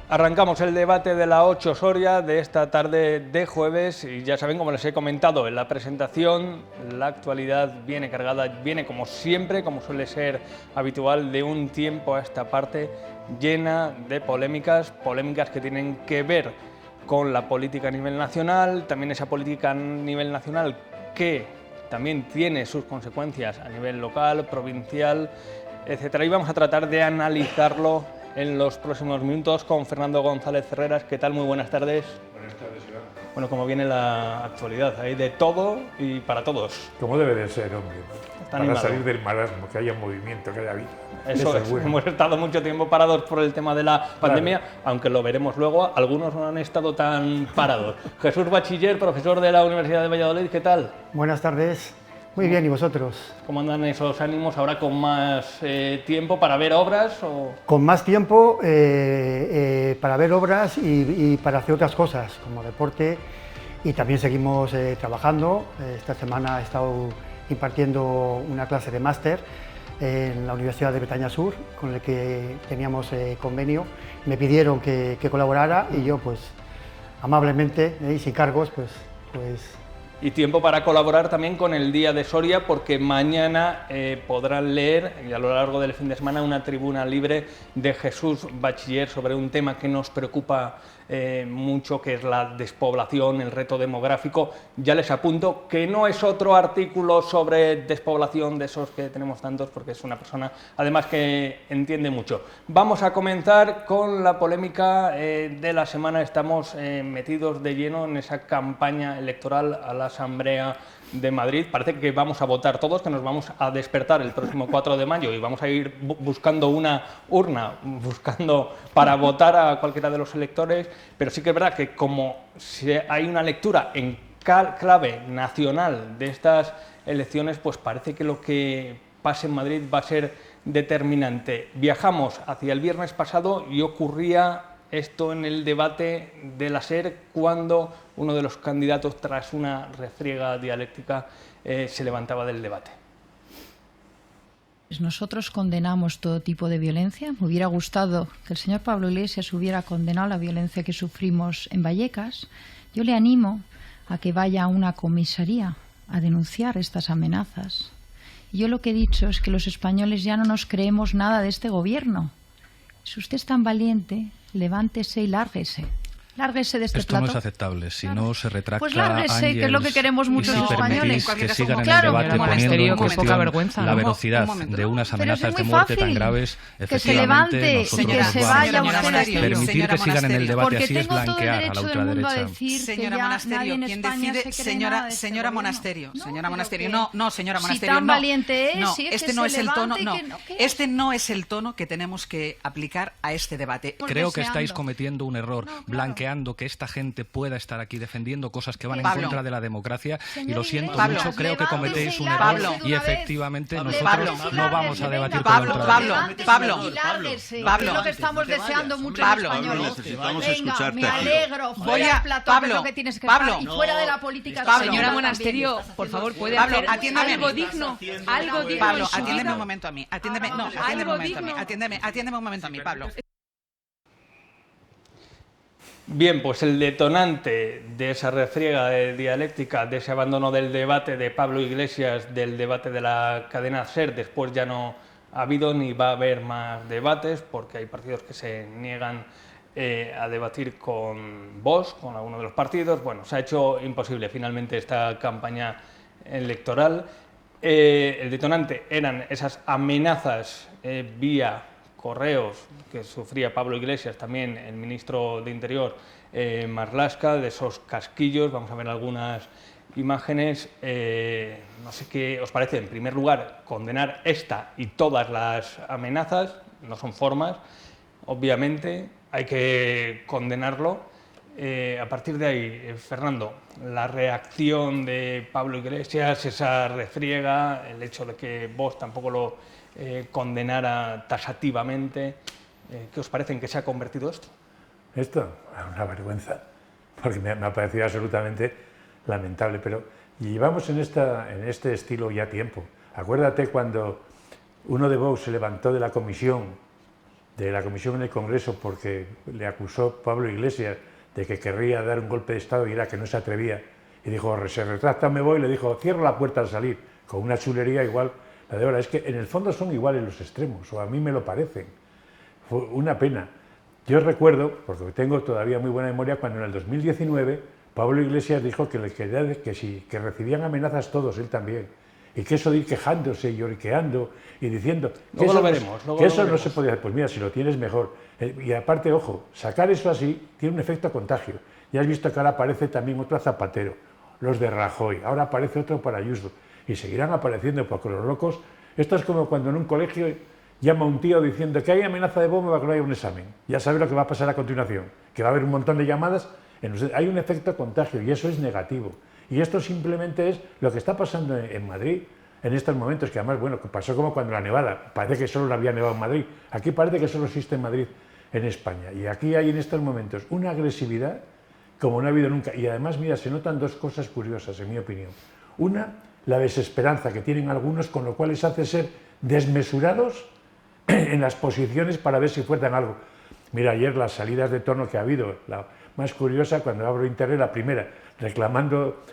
Arrancamos el debate de la 8 Soria de esta tarde de jueves y ya saben, como les he comentado en la presentación, la actualidad viene cargada, viene como siempre, como suele ser habitual, de un tiempo a esta parte llena de polémicas que tienen que ver con la política a nivel nacional, también esa política a nivel nacional que también tiene sus consecuencias a nivel local, provincial, etcétera. Y vamos a tratar de analizarlo en los próximos minutos con Fernando González Ferreras. ¿Qué tal? Muy buenas tardes. Buenas tardes, Iván. Bueno, ¿cómo viene la actualidad? Hay de todo y para todos. Como debe de ser, hombre. Está para animado. salir del marasmo, que haya movimiento, que haya vida. Eso es. Bueno. Hemos estado mucho tiempo parados por el tema de la pandemia, Claro. aunque lo veremos luego, algunos no han estado tan parados. Jesús Bachiller, profesor de la Universidad de Valladolid, ¿qué tal? Buenas tardes. Muy bien, ¿y vosotros? ¿Cómo andan esos ánimos ahora con más tiempo para ver obras? Con más tiempo para ver obras y para hacer otras cosas, como deporte, y también seguimos trabajando. Esta semana he estado impartiendo una clase de máster en la Universidad de Bretaña Sur, con el que teníamos convenio. Me pidieron que colaborara y yo, pues, amablemente y sin cargos, pues Y tiempo para colaborar también con el Día de Soria, porque mañana podrán leer, y a lo largo del fin de semana, una tribuna libre de Jesús Bachiller sobre un tema que nos preocupa mucho, que es la despoblación, el reto demográfico. Ya les apunto que no es otro artículo sobre despoblación de esos que tenemos tantos, porque es una persona, además, que entiende mucho. Vamos a comenzar con la polémica de la semana. Estamos metidos de lleno en esa campaña electoral a la Asamblea de Madrid. Parece que vamos a votar todos, que nos vamos a despertar el próximo 4 de mayo y vamos a ir buscando una urna, buscando para votar a cualquiera de los electores, pero sí que es verdad que como si hay una lectura en clave nacional de estas elecciones, pues parece que lo que pase en Madrid va a ser determinante. Viajamos hacia el viernes pasado y ocurría esto en el debate de la SER, cuando uno de los candidatos, tras una refriega dialéctica, se levantaba del debate. Nosotros condenamos todo tipo de violencia. Me hubiera gustado que el señor Pablo Iglesias hubiera condenado la violencia que sufrimos en Vallecas. Yo le animo a que vaya a una comisaría a denunciar estas amenazas. Y yo lo que he dicho es que los españoles ya no nos creemos nada de este gobierno. Si usted es tan valiente, levántese y lárguese. Lárguese de este Esto plato. no es aceptable. Si no se retracta, pues lárguese, que es lo que queremos muchos y si españoles. permitís que sigan en claro, el debate poniendo en cuestión la velocidad de unas Pero amenazas es de muy muerte fácil tan graves, que se levante efectivamente y que nosotros se nos vaya vamos usted a este permitir que sigan en el debate porque así es tengo todo el blanquear a la derecho del mundo a ultraderecha. decir que Señora ya Monasterio, nadie en quien España decide, se cree nada de este señora gobierno. Monasterio, No, señora pero Monasterio, que no, señora si Monasterio, tan no. valiente es, No, sí, que este se no es el tono, levante y no. que no, ¿qué? Este no es el tono que tenemos que aplicar a este debate. Creo que deseando. estáis cometiendo un error, No, claro. blanqueando que esta gente pueda estar aquí defendiendo cosas que van en Pablo. contra de la democracia, y lo siento Iglesias, mucho, creo que levántese cometéis y un lárguese error de y una vez. efectivamente Pablo. nosotros no vamos a debatir con la Pablo, ultraderecha. Pablo, y lárguese, Pablo. que es lo que estamos deseando muchos Pablo. españoles. Necesitamos Venga, escucharte. me alegro, Voy fuera a- del plató, Pablo, que es lo que tienes que Pablo. estar, y fuera de la política. Pablo. Señora también. Monasterio, por favor, puede Pablo, hacer atiéndame a algo mí. digno, Pablo, en su atiéndeme vida. un momento a mí. Atiéndeme un momento a mí. Atiéndeme un momento a mí, Pablo. Bien, pues el detonante de esa refriega dialéctica, de ese abandono del debate de Pablo Iglesias, del debate de la cadena SER, después ya no ha habido ni va a haber más debates, porque hay partidos que se niegan a debatir con Vox, con alguno de los partidos. Bueno, se ha hecho imposible finalmente esta campaña electoral. El detonante eran esas amenazas vía correos que sufría Pablo Iglesias, también el ministro de Interior, Marlaska, de esos casquillos. Vamos a ver algunas imágenes. No sé qué os parece, en primer lugar, condenar esta y todas las amenazas. No son formas, obviamente, hay que condenarlo. A partir de ahí, Fernando, la reacción de Pablo Iglesias, esa refriega, el hecho de que Vox tampoco lo condenara taxativamente, ¿qué os parece en qué se ha convertido esto? Esto es una vergüenza, porque me ha parecido absolutamente lamentable, pero llevamos en este estilo ya tiempo. Acuérdate cuando uno de Vox se levantó de la comisión de la comisión en el Congreso porque le acusó Pablo Iglesias de que querría dar un golpe de Estado y era que no se atrevía. Y dijo, se retracta, me voy, y le dijo, cierro la puerta al salir, con una chulería igual la de ahora. Es que en el fondo son iguales los extremos, o a mí me lo parecen. Fue una pena. Yo recuerdo, porque tengo todavía muy buena memoria, cuando en el 2019 Pablo Iglesias dijo que recibían amenazas todos, él también. Y que eso de ir quejándose y lloriqueando y diciendo que eso no se podía hacer. Pues mira, si lo tienes mejor. Y aparte, ojo, sacar eso así tiene un efecto contagio. Ya has visto que ahora aparece también otro Zapatero, los de Rajoy, ahora aparece otro para Ayuso. Y seguirán apareciendo, porque los locos... Esto es como cuando en un colegio llama un tío diciendo que hay amenaza de bomba para que no haya un examen. Ya sabe lo que va a pasar a continuación, que va a haber un montón de llamadas. Hay un efecto contagio y eso es negativo. Y esto simplemente es lo que está pasando en Madrid en estos momentos, que además, bueno, pasó como cuando la nevada, parece que solo había nevado en Madrid, aquí parece que solo existe en Madrid, en España. Y aquí hay en estos momentos una agresividad como no ha habido nunca. Y además, mira, se notan dos cosas curiosas, en mi opinión. Una, la desesperanza que tienen algunos, con lo cual les hace ser desmesurados en las posiciones para ver si fuerzan algo. Mira, ayer las salidas de tono que ha habido, la más curiosa, cuando abro internet, la primera, reclamando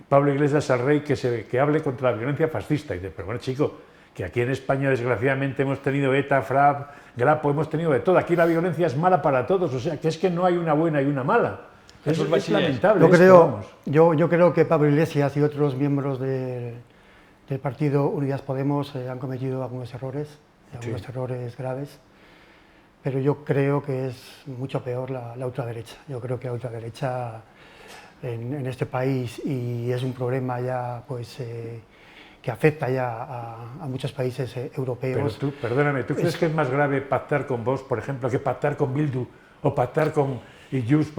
Pablo Iglesias al rey que hable contra la violencia fascista. Y dice, pero bueno, chico, que aquí en España desgraciadamente hemos tenido ETA, FRAP, Grapo, hemos tenido de todo. Aquí la violencia es mala para todos, o sea, que es que no hay una buena y una mala. Es lamentable. Yo creo que Pablo Iglesias y otros miembros del partido Unidas Podemos han cometido algunos errores graves, pero yo creo que es mucho peor la ultraderecha. Yo creo que la ultraderecha en este país, y es un problema ya pues que afecta ya a muchos países europeos. Pero tú, perdóname, ¿tú crees que es más grave pactar con Vox, por ejemplo, que pactar con Bildu o pactar con Junts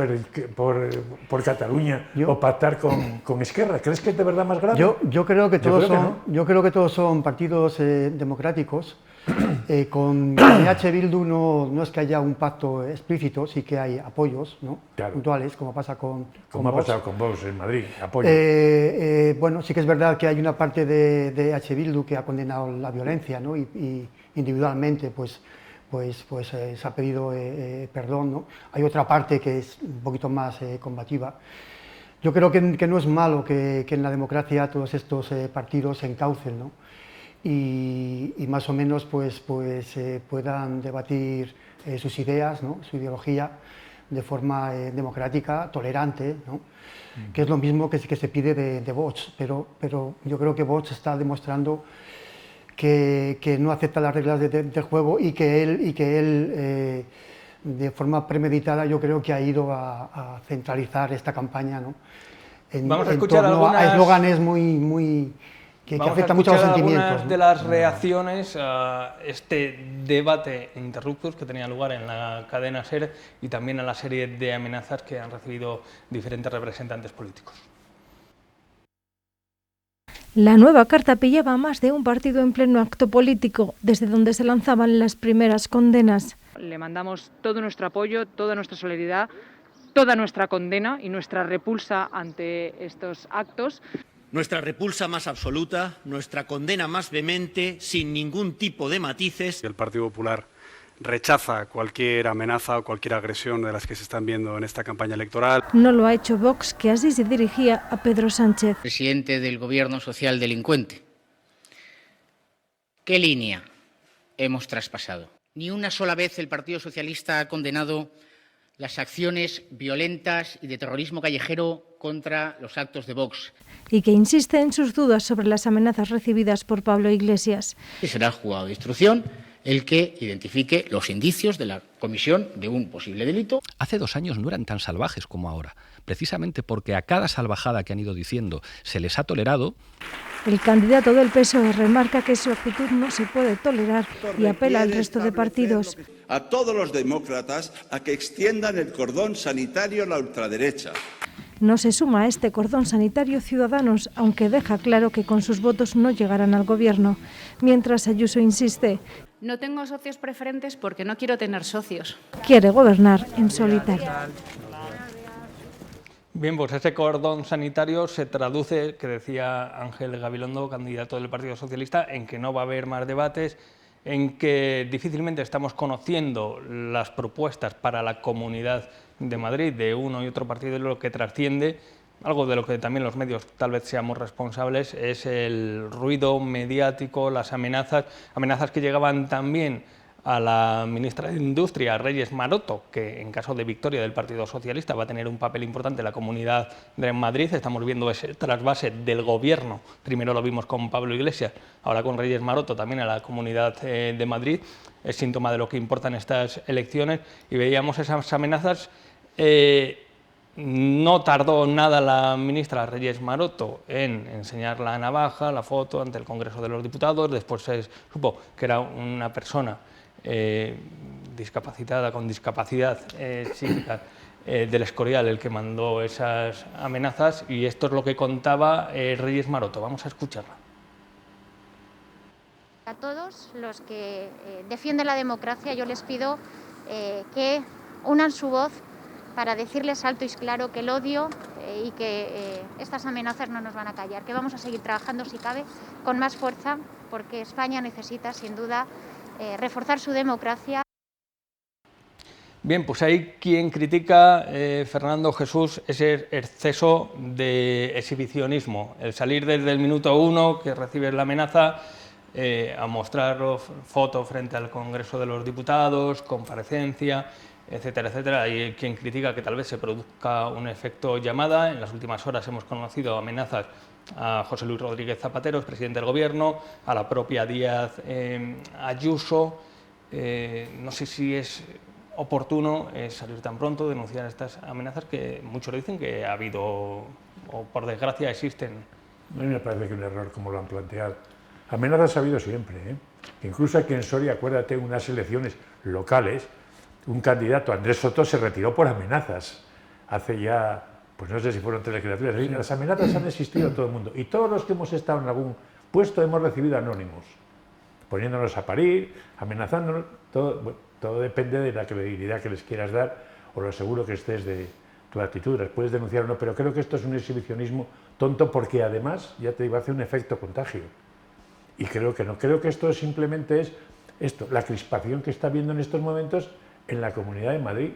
por Cataluña o pactar con Esquerra? ¿Crees que es de verdad más grave? Yo creo que todos son partidos democráticos. Con EH Bildu no es que haya un pacto explícito, sí que hay apoyos, ¿no? Claro, puntuales, como pasa con como Vox. ha pasado con Vox en Madrid, apoyo. Bueno, sí que es verdad que hay una parte de EH Bildu que ha condenado la violencia, ¿no? y individualmente se ha pedido perdón, ¿no? Hay otra parte que es un poquito más combativa. Yo creo que no es malo que en la democracia todos estos partidos se encaucen, ¿no? Y más o menos puedan debatir sus ideas, ¿no? Su ideología de forma democrática, tolerante, ¿no? Que es lo mismo que se pide de Vox, pero yo creo que Vox está demostrando que no acepta las reglas del juego y que él de forma premeditada, yo creo que ha ido a centralizar esta campaña, ¿no? Vamos a escuchar a eslóganes muy que afectan mucho a los sentimientos. Algunas, ¿no?, de las reacciones a este debate interruptus que tenía lugar en la cadena SER y también a la serie de amenazas que han recibido diferentes representantes políticos. La nueva carta pillaba a más de un partido en pleno acto político, desde donde se lanzaban las primeras condenas. Le mandamos todo nuestro apoyo, toda nuestra solidaridad, toda nuestra condena y nuestra repulsa ante estos actos. Nuestra repulsa más absoluta, nuestra condena más vehemente, sin ningún tipo de matices. El Partido Popular rechaza cualquier amenaza o cualquier agresión de las que se están viendo en esta campaña electoral. No lo ha hecho Vox, que así se dirigía a Pedro Sánchez. Presidente del Gobierno social delincuente. ¿Qué línea hemos traspasado? Ni una sola vez el Partido Socialista ha condenado las acciones violentas y de terrorismo callejero contra los actos de Vox. Y que insiste en sus dudas sobre las amenazas recibidas por Pablo Iglesias. Y será el juzgado de instrucción el que identifique los indicios de la comisión de un posible delito. Hace 2 años no eran tan salvajes como ahora, precisamente porque a cada salvajada que han ido diciendo se les ha tolerado. El candidato del PSOE remarca que su actitud no se puede tolerar y apela al resto de partidos. A todos los demócratas a que extiendan el cordón sanitario a la ultraderecha. No se suma a este cordón sanitario Ciudadanos, aunque deja claro que con sus votos no llegarán al gobierno. Mientras Ayuso insiste. No tengo socios preferentes porque no quiero tener socios. Quiere gobernar en solitario. Bien, pues ese cordón sanitario se traduce, que decía Ángel Gabilondo, candidato del Partido Socialista, en que no va a haber más debates, en que difícilmente estamos conociendo las propuestas para la Comunidad de Madrid de uno y otro partido, y lo que trasciende, algo de lo que también los medios tal vez seamos responsables, es el ruido mediático, las amenazas que llegaban también a la ministra de Industria, Reyes Maroto, que en caso de victoria del Partido Socialista va a tener un papel importante en la Comunidad de Madrid. Estamos viendo ese trasvase del Gobierno, primero lo vimos con Pablo Iglesias, ahora con Reyes Maroto también a la Comunidad de Madrid, es síntoma de lo que importan estas elecciones, y veíamos esas amenazas. No tardó nada la ministra Reyes Maroto en enseñar la navaja, la foto ante el Congreso de los Diputados. Después se supo que era una persona discapacitada, con discapacidad psíquica del Escorial, el que mandó esas amenazas, y esto es lo que contaba Reyes Maroto. Vamos a escucharla. A todos los que defienden la democracia, yo les pido que unan su voz para decirles alto y claro que el odio y que estas amenazas no nos van a callar, que vamos a seguir trabajando, si cabe, con más fuerza, porque España necesita, sin duda, reforzar su democracia. Bien, pues hay quien critica, Fernando Jesús, ese exceso de exhibicionismo, el salir desde el minuto 1 que recibes la amenaza, a mostrar fotos frente al Congreso de los Diputados, comparecencia, etcétera, etcétera. Hay quien critica que tal vez se produzca un efecto llamada. En las últimas horas hemos conocido amenazas a José Luis Rodríguez Zapatero, presidente del Gobierno, a la propia Díaz Ayuso. No sé si es oportuno salir tan pronto, denunciar estas amenazas, que muchos dicen que ha habido, o por desgracia existen. A mí me parece que es un error como lo han planteado. Amenazas ha habido siempre, ¿eh? Incluso aquí en Soria, acuérdate, unas elecciones locales, un candidato, Andrés Soto, se retiró por amenazas. Hace ya, pues no sé si fueron 3 legislaturas. Las amenazas han existido a todo el mundo. Y todos los que hemos estado en algún puesto hemos recibido anónimos, poniéndonos a parir, amenazándonos. Todo depende de la credibilidad que les quieras dar o lo seguro que estés de tu actitud. Las puedes denunciar o no, pero creo que esto es un exhibicionismo tonto, porque además, ya te digo, hace un efecto contagio. Y creo que no. Creo que esto simplemente es esto, la crispación que está habiendo en estos momentos en la Comunidad de Madrid,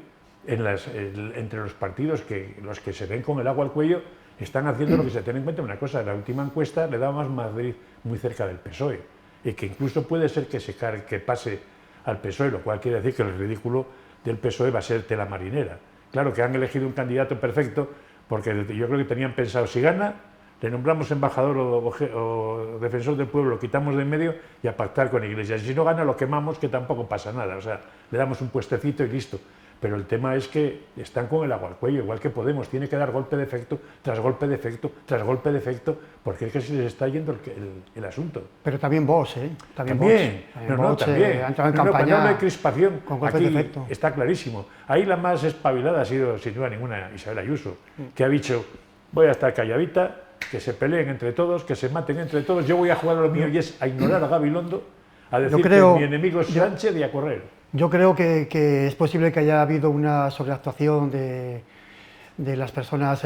entre los partidos, que los que se ven con el agua al cuello están haciendo lo que se tiene en cuenta. Una cosa, la última encuesta le daba más Madrid muy cerca del PSOE, y que incluso puede ser que pase al PSOE, lo cual quiere decir que el ridículo del PSOE va a ser tela marinera. Claro que han elegido un candidato perfecto, porque yo creo que tenían pensado, si gana, le nombramos embajador o defensor del pueblo, lo quitamos de en medio y a pactar con Iglesias. Y si no gana, lo quemamos, que tampoco pasa nada. O sea, le damos un puestecito y listo. Pero el tema es que están con el agua al cuello, igual que Podemos. Tiene que dar golpe de efecto, tras golpe de efecto, tras golpe de efecto, porque es que se les está yendo el asunto. Pero también vos, ¿eh? También. También. Ha entrado en campaña no hay crispación. con golpe de efecto. Está clarísimo. Ahí la más espabilada ha sido, sin duda ninguna, Isabel Ayuso, que ha dicho, voy a estar calladita, que se peleen entre todos, que se maten entre todos, yo voy a jugar a lo mío, y es a ignorar a Gabilondo, a decir que mi enemigo es Sánchez y a correr. Yo creo que es posible que haya habido una sobreactuación de las personas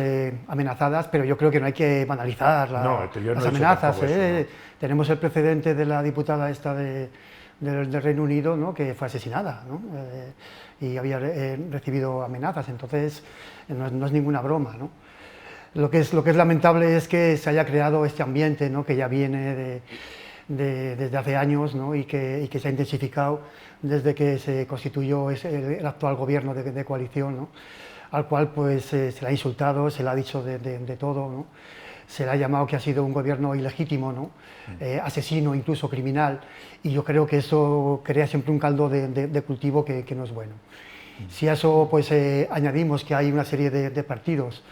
amenazadas, pero yo creo que no hay que banalizar las amenazas. Tenemos el precedente de la diputada esta del Reino Unido, ¿no?, que fue asesinada, ¿no? Y había recibido amenazas, entonces no es ninguna broma, ¿no? Lo que es lamentable es que se haya creado este ambiente, ¿no?, que ya viene desde hace años, ¿no?, y que se ha intensificado desde que se constituyó el actual gobierno de coalición, ¿no?, al cual pues se le ha insultado, se le ha dicho de todo, ¿no?, se le ha llamado que ha sido un gobierno ilegítimo, ¿no?, asesino, incluso criminal, y yo creo que eso crea siempre un caldo de cultivo que no es bueno. Si a eso pues añadimos que hay una serie de partidos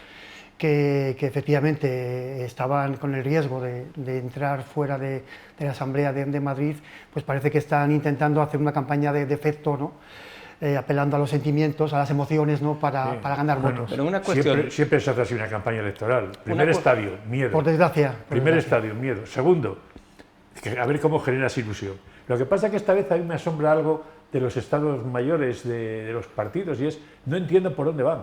que efectivamente estaban con el riesgo de entrar fuera de la Asamblea de Madrid, pues parece que están intentando hacer una campaña de efecto, ¿no?, apelando a los sentimientos, a las emociones, ¿no?, para ganar votos. Pero una cuestión... siempre se hace así una campaña electoral. Primer estadio, miedo. Por desgracia. Primer estadio, miedo. Segundo, a ver cómo generas ilusión. Lo que pasa es que esta vez a mí me asombra algo de los estados mayores de los partidos, y es, no entiendo por dónde van.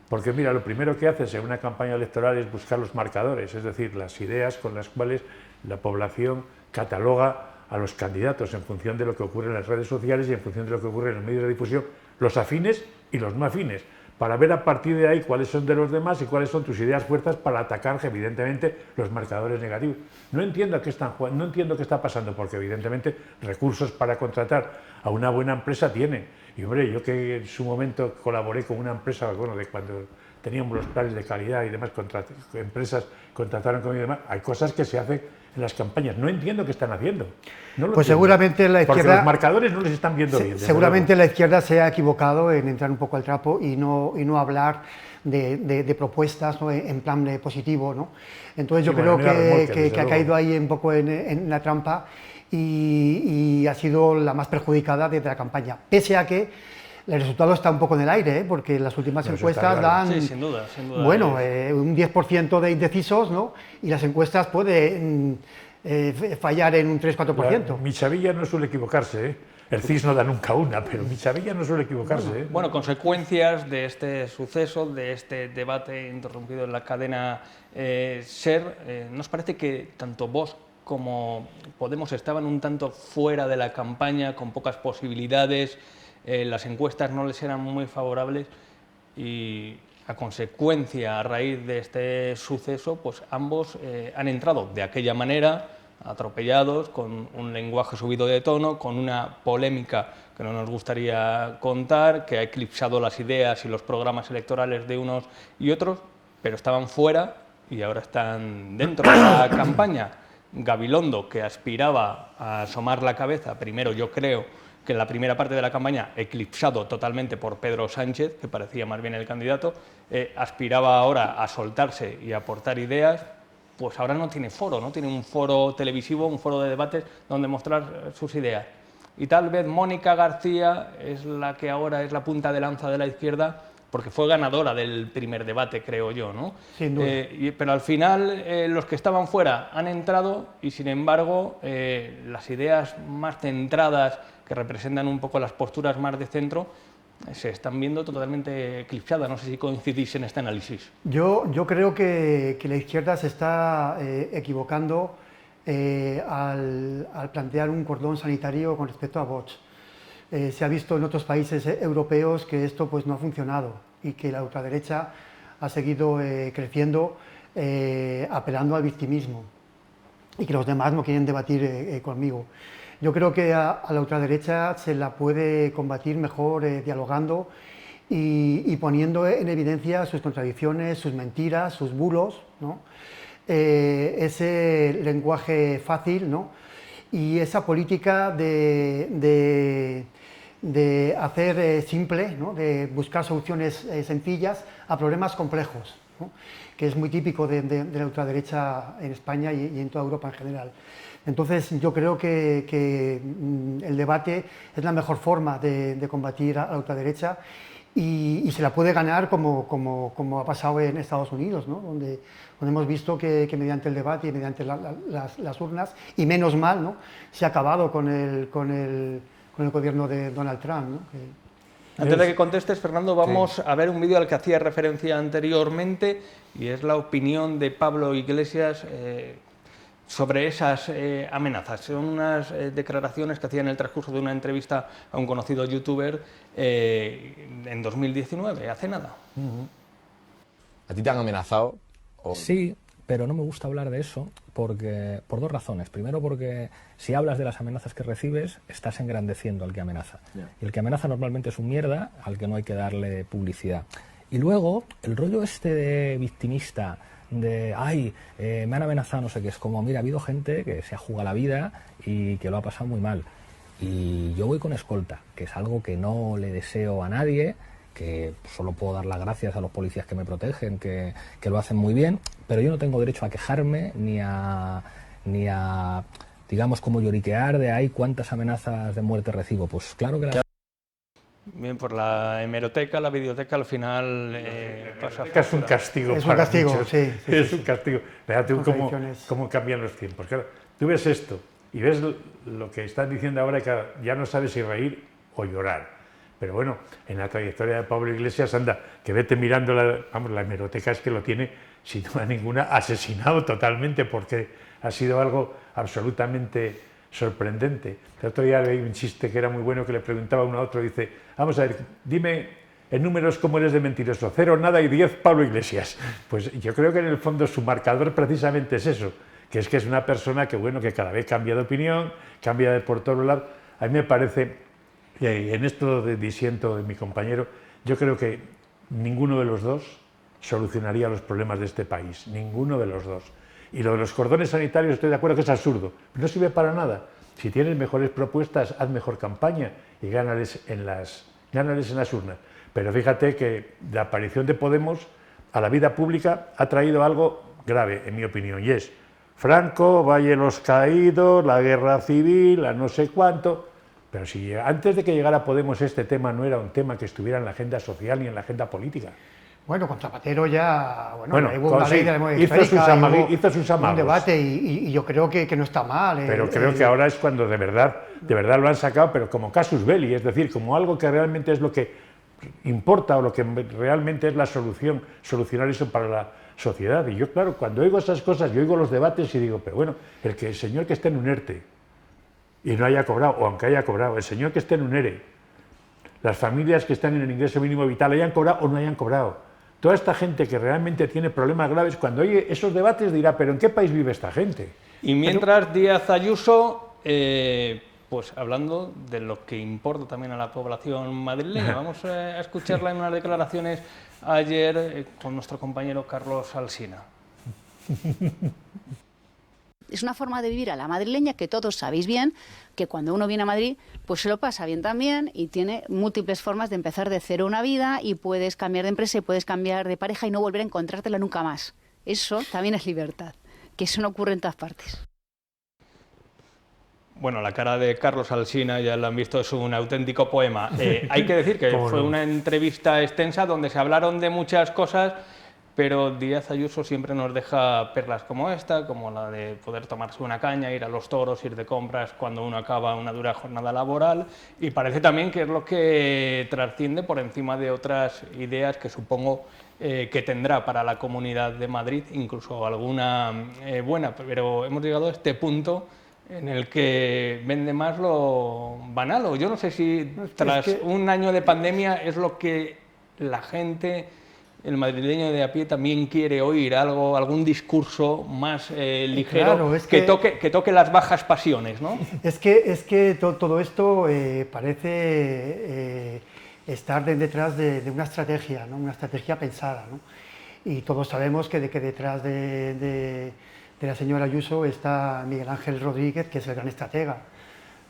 Porque mira, lo primero que haces en una campaña electoral es buscar los marcadores, es decir, las ideas con las cuales la población cataloga a los candidatos en función de lo que ocurre en las redes sociales y en función de lo que ocurre en los medios de difusión, los afines y los no afines, para ver a partir de ahí cuáles son de los demás y cuáles son tus ideas fuertes para atacar, evidentemente, los marcadores negativos. No entiendo qué está pasando, porque evidentemente recursos para contratar a una buena empresa tienen. Y hombre, yo que en su momento colaboré con una empresa, bueno, de cuando teníamos los planes de calidad y demás, empresas contrataron conmigo y demás, hay cosas que se hacen en las campañas. No entiendo qué están haciendo. No lo pues entiendo. seguramente la izquierda... Porque los marcadores no les están viendo bien. Seguramente la izquierda se ha equivocado en entrar un poco al trapo y no hablar de propuestas, ¿no?, en plan positivo, ¿no? Entonces yo creo que ha caído ahí un poco en la trampa y ha sido la más perjudicada desde la campaña. Pese a que el resultado está un poco en el aire, porque las últimas encuestas dan, sí, sin duda, bueno, un 10% de indecisos, ¿no? Y las encuestas pueden fallar en un 3-4%. Michavilla no suele equivocarse, ¿eh? El CIS no da nunca una, pero Michavilla no suele equivocarse, ¿eh? Bueno, consecuencias de este suceso, de este debate interrumpido en la cadena SER, ¿nos parece que tanto Vox como Podemos estaban un tanto fuera de la campaña, con pocas posibilidades? Las encuestas no les eran muy favorables y, a consecuencia, a raíz de este suceso, pues ambos han entrado de aquella manera, atropellados, con un lenguaje subido de tono, con una polémica que no nos gustaría contar, que ha eclipsado las ideas y los programas electorales de unos y otros, pero estaban fuera y ahora están dentro de la campaña. Gabilondo, que aspiraba a asomar la cabeza, primero yo creo que en la primera parte de la campaña, eclipsado totalmente por Pedro Sánchez, que parecía más bien el candidato, aspiraba ahora a soltarse y a aportar ideas, pues ahora no tiene foro, no tiene un foro televisivo, un foro de debates donde mostrar sus ideas. Y tal vez Mónica García es la que ahora es la punta de lanza de la izquierda, porque fue ganadora del primer debate, creo yo, ¿no? Sin duda. Pero al final los que estaban fuera han entrado y, sin embargo, las ideas más centradas, que representan un poco las posturas más de centro, se están viendo totalmente eclipsadas. No sé si coincidís en este análisis. Yo creo que la izquierda se está equivocando al plantear un cordón sanitario con respecto a Vox. Se ha visto en otros países europeos que esto pues no ha funcionado y que la ultraderecha ha seguido creciendo apelando al victimismo y que los demás no quieren debatir conmigo. Yo creo que a la ultraderecha se la puede combatir mejor dialogando y poniendo en evidencia sus contradicciones, sus mentiras, sus bulos, ¿no? Ese lenguaje fácil, ¿no? Y esa política de hacer simple, ¿no?, de buscar soluciones sencillas a problemas complejos, ¿no?, que es muy típico de la ultraderecha en España y en toda Europa en general. Entonces yo creo que el debate es la mejor forma de combatir a la ultraderecha y se la puede ganar como ha pasado en Estados Unidos, ¿no?, donde hemos visto que mediante el debate y mediante las urnas, y menos mal, ¿no?, se ha acabado con el gobierno de Donald Trump, ¿no? Antes de que contestes, Fernando, vamos a ver un vídeo al que hacía referencia anteriormente, y es la opinión de Pablo Iglesias sobre esas amenazas. Son unas declaraciones que hacía en el transcurso de una entrevista a un conocido youtuber en 2019, hace nada. ¿A ti te han amenazado? Sí, pero no me gusta hablar de eso por dos razones. Primero, porque si hablas de las amenazas que recibes, estás engrandeciendo al que amenaza. Y el que amenaza normalmente es un mierda al que no hay que darle publicidad. Y luego, el rollo este de victimista, de ay, me han amenazado, no sé qué, es como, mira, ha habido gente que se ha jugado la vida y que lo ha pasado muy mal. Y yo voy con escolta, que es algo que no le deseo a nadie, que solo puedo dar las gracias a los policías que me protegen, que lo hacen muy bien, pero yo no tengo derecho a quejarme ni a digamos, como lloriquear de ay, cuántas amenazas de muerte recibo. Pues claro que Bien, por la hemeroteca, la videoteca, al final pasa. Es un castigo. Es un castigo, sí. Es un castigo. Fíjate cómo cambian los tiempos. Claro, tú ves esto y ves lo que están diciendo ahora, que ya no sabes si reír o llorar. Pero bueno, en la trayectoria de Pablo Iglesias, anda, que vete mirando, la hemeroteca es que lo tiene, sin duda ninguna, asesinado totalmente, porque ha sido algo absolutamente sorprendente. El otro día leí un chiste que era muy bueno, que le preguntaba uno a otro, dice, vamos a ver, dime en números cómo eres de mentiroso, 0, nada y 10, Pablo Iglesias. Pues yo creo que en el fondo su marcador precisamente es eso, que es una persona que, bueno, que cada vez cambia de opinión, cambia de por todos lados. A mí me parece, en esto de disiento de mi compañero, yo creo que ninguno de los dos solucionaría los problemas de este país, ninguno de los dos. Y lo de los cordones sanitarios estoy de acuerdo que es absurdo, no sirve para nada. Si tienes mejores propuestas, haz mejor campaña y gánales en las urnas. Pero fíjate que la aparición de Podemos a la vida pública ha traído algo grave, en mi opinión, y es Franco, Valle de los Caídos, la guerra civil, la no sé cuánto. Pero si antes de que llegara Podemos este tema no era un tema que estuviera en la agenda social ni en la agenda política. Bueno, con Zapatero ya, bueno hubo una sí, ley de la memoria hizo sus amagos. Un debate y yo creo que no está mal. Pero creo que ahora es cuando de verdad lo han sacado, pero como casus belli, es decir, como algo que realmente es lo que importa o lo que realmente es la solución, solucionar eso para la sociedad. Y yo, claro, cuando oigo esas cosas, yo oigo los debates y digo, pero bueno, el señor que esté en un ERTE y no haya cobrado, o aunque haya cobrado, el señor que esté en un ERE, las familias que están en el ingreso mínimo vital, hayan cobrado o no hayan cobrado. Toda esta gente que realmente tiene problemas graves, cuando oye esos debates dirá, ¿pero en qué país vive esta gente? Y mientras Díaz Ayuso, pues hablando de lo que importa también a la población madrileña, vamos a escucharla en unas declaraciones ayer con nuestro compañero Carlos Alsina. Es una forma de vivir a la madrileña que todos sabéis bien, que cuando uno viene a Madrid, pues se lo pasa bien también y tiene múltiples formas de empezar de cero una vida y puedes cambiar de empresa y puedes cambiar de pareja y no volver a encontrártela nunca más. Eso también es libertad, que eso no ocurre en todas partes. Bueno, la cara de Carlos Alsina, ya lo han visto, es un auténtico poema. Hay que decir que fue una entrevista extensa donde se hablaron de muchas cosas, pero Díaz Ayuso siempre nos deja perlas como esta, como la de poder tomarse una caña, ir a los toros, ir de compras cuando uno acaba una dura jornada laboral, y parece también que es lo que trasciende por encima de otras ideas que supongo que tendrá para la Comunidad de Madrid, incluso alguna buena, pero hemos llegado a este punto en el que vende más lo banal, o yo no sé si tras un año de pandemia es lo que la gente, el madrileño de a pie, también quiere oír, algún discurso más ligero, claro, que toque las bajas pasiones, ¿no? Es que todo esto parece estar detrás de una estrategia, ¿no? Una estrategia pensada, ¿no? Y todos sabemos que detrás de la señora Ayuso está Miguel Ángel Rodríguez, que es el gran estratega,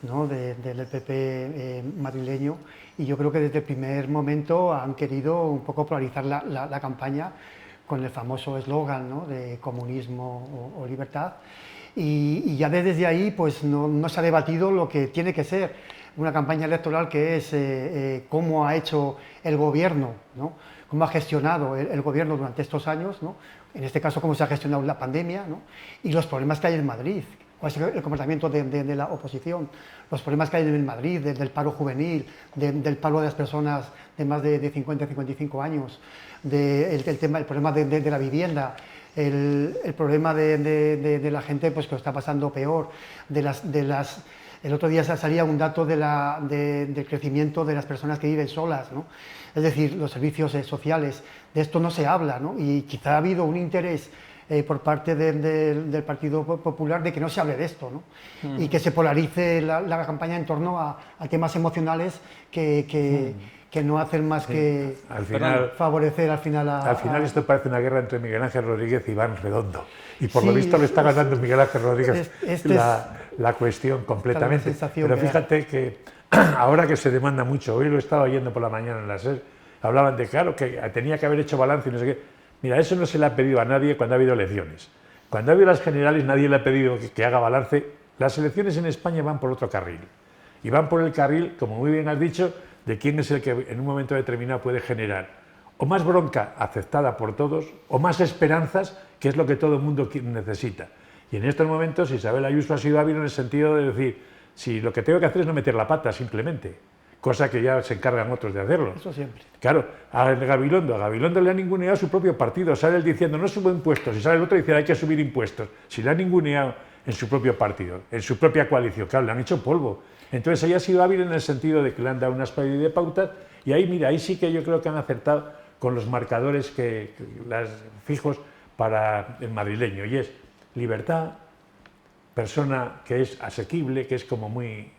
¿no? del PP madrileño, y yo creo que desde el primer momento han querido un poco polarizar la campaña con el famoso eslogan, ¿no? De comunismo o libertad, y ya desde ahí pues no se ha debatido lo que tiene que ser una campaña electoral, que es cómo ha hecho el gobierno, ¿no? Cómo ha gestionado el gobierno durante estos años, ¿no? En este caso cómo se ha gestionado la pandemia, ¿no? Y los problemas que hay en Madrid, cuál es el comportamiento de la oposición, los problemas que hay en Madrid, del paro juvenil, del paro de las personas de más de 50 55 años, el problema de la vivienda, el problema de la gente pues, que lo está pasando peor, el otro día salía un dato del crecimiento de las personas que viven solas, ¿no? Es decir, los servicios sociales, de esto no se habla, ¿no? Y quizá ha habido un interés por parte del Partido Popular de que no se hable de esto, ¿no? Y que se polarice la campaña en torno a temas emocionales que no hacen más que favorecer al final Al final esto parece una guerra entre Miguel Ángel Rodríguez y Iván Redondo, y por lo visto le está ganando Miguel Ángel Rodríguez la cuestión completamente. Pero fíjate que ahora que se demanda mucho, hoy lo estaba oyendo por la mañana en la SER, hablaban de, claro, que tenía que haber hecho balance y no sé qué. Mira, eso no se le ha pedido a nadie cuando ha habido elecciones. Cuando ha habido las generales nadie le ha pedido que haga balance. Las elecciones en España van por otro carril. Y van por el carril, como muy bien has dicho, de quién es el que en un momento determinado puede generar o más bronca aceptada por todos, o más esperanzas, que es lo que todo el mundo necesita. Y en estos momentos Isabel Ayuso ha sido hábil en el sentido de decir, si lo que tengo que hacer es no meter la pata simplemente, cosa que ya se encargan otros de hacerlo. Eso siempre. Claro, a Gabilondo le ha ninguneado su propio partido, sale él diciendo no subo impuestos, y sale el otro y dice hay que subir impuestos. Si le ha ninguneado en su propio partido, en su propia coalición. Claro, le han hecho polvo. Entonces ella ha sido hábil en el sentido de que le han dado una especie de pautas y ahí, mira, ahí sí que yo creo que han acertado con los marcadores fijos para el madrileño, y es libertad, persona que es asequible, que es como muy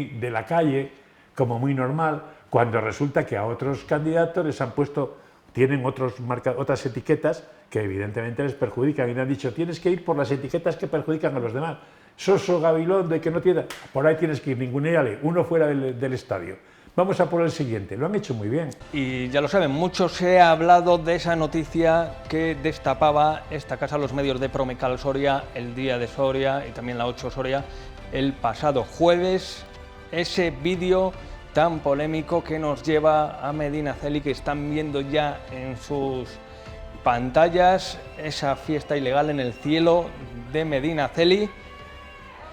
de la calle, como muy normal, cuando resulta que a otros candidatos les han puesto, tienen otras etiquetas que evidentemente les perjudican y le han dicho tienes que ir por las etiquetas que perjudican a los demás. Soso, Gabilondo, de que no tiene, por ahí tienes que ir, ninguneale, uno fuera del estadio. Vamos a por el siguiente, lo han hecho muy bien. Y ya lo saben, mucho se ha hablado de esa noticia que destapaba esta casa, los medios de Promecal Soria, el día de Soria y también la 8 Soria, el pasado jueves, ese vídeo tan polémico que nos lleva a Medinaceli, que están viendo ya en sus pantallas, esa fiesta ilegal en el cielo de Medinaceli.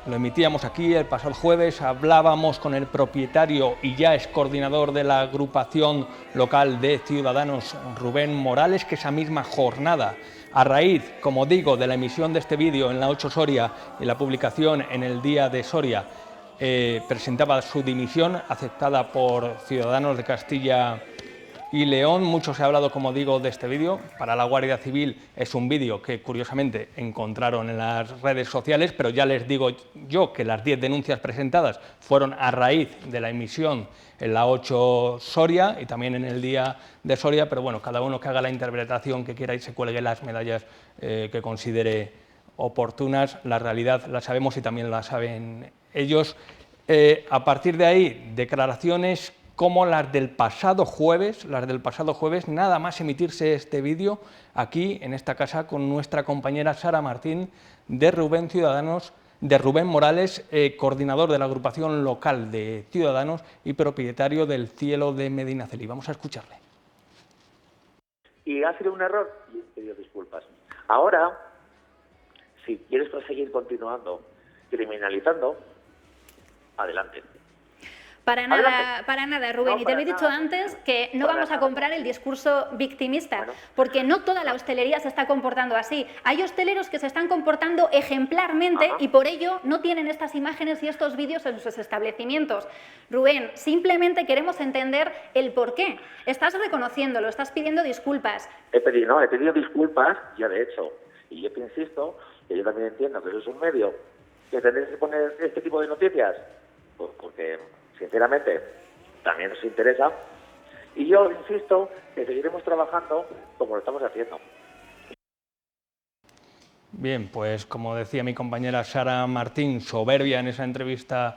Lo emitíamos aquí el pasado jueves, hablábamos con el propietario y ya es coordinador de la agrupación local de Ciudadanos, Rubén Morales, que esa misma jornada, a raíz, como digo, de la emisión de este vídeo en la 8 Soria y la publicación en el Día de Soria, presentaba su dimisión, aceptada por Ciudadanos de Castilla y León. Mucho se ha hablado, como digo, de este vídeo. Para la Guardia Civil es un vídeo que curiosamente encontraron en las redes sociales, pero ya les digo yo que las 10 denuncias presentadas fueron a raíz de la emisión en la 8 Soria y también en el Día de Soria, pero bueno, cada uno que haga la interpretación que quiera y se cuelgue las medallas que considere oportunas. La realidad la sabemos y también la saben ellos. A partir de ahí, declaraciones como las del pasado jueves, nada más emitirse este vídeo aquí en esta casa con nuestra compañera Sara Martín de Rubén Morales, coordinador de la agrupación local de Ciudadanos y propietario del cielo de Medinaceli. Vamos a escucharle. Y ha sido un error y he pedido disculpas. Ahora, si quieres seguir continuando criminalizando, adelante. Para nada, Rubén. No, y te lo he dicho antes, que no vamos a comprar el discurso victimista, porque no toda la hostelería se está comportando así. Hay hosteleros que se están comportando ejemplarmente y por ello no tienen estas imágenes y estos vídeos en sus establecimientos. Rubén, simplemente queremos entender el por qué. Estás reconociéndolo, estás pidiendo disculpas. He pedido disculpas, ya de hecho, y yo te insisto, que yo también entiendo que eso es un medio, que tendréis que poner este tipo de noticias, porque sinceramente también nos interesa, y yo insisto que seguiremos trabajando como lo estamos haciendo. Bien, pues como decía mi compañera Sara Martín, soberbia en esa entrevista